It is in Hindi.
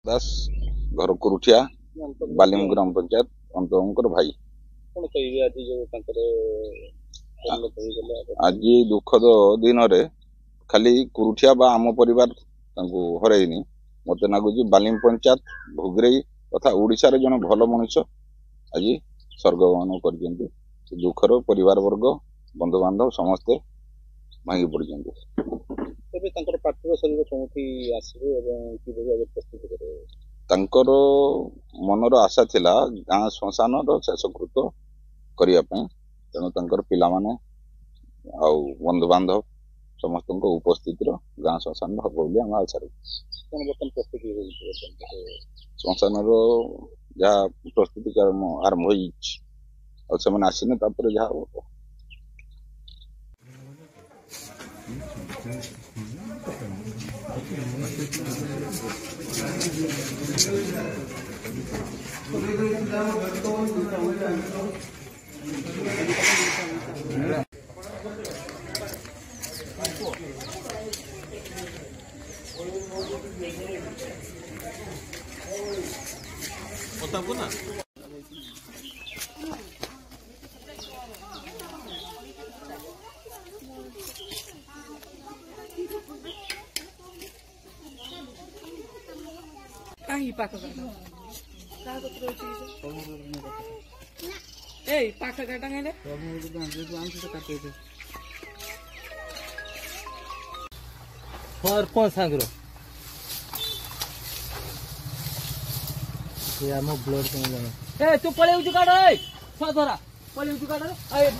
दास घर कुरुठिया बालिम ग्राम पंचायत अंतर भाई आज दुखद दिन रे खाली कुरुठिया बा आम परिवार हरैनी मत लगुच बालिम पंचायत भोगरेई तथा ओडिशा रे जन भल मनुष्य आज स्वर्गगमन कर दुखर परिवार वर्ग बंधु बांधव समस्ते भांगी पड़ते मनर आशा थिला गाँ श्मशान शेषकृत करने तेणु पिला माने आउ बंधु बांधव समस्त उपस्थित गाँ श्मशान हम बोली आम आशा प्रस्तुति श्मशान जहाँ प्रस्तुति आरंभ हो आसने जहाँ हम ना Ay, pakai kadang. Tahu terus eh, pakai kadang ini. Kamu itu kan sudah kayak itu. और कौन सांग रो ये हम ब्लड कौन जाने ए तू पळे उजू काढ ए साधरा पळे उजू काढ ए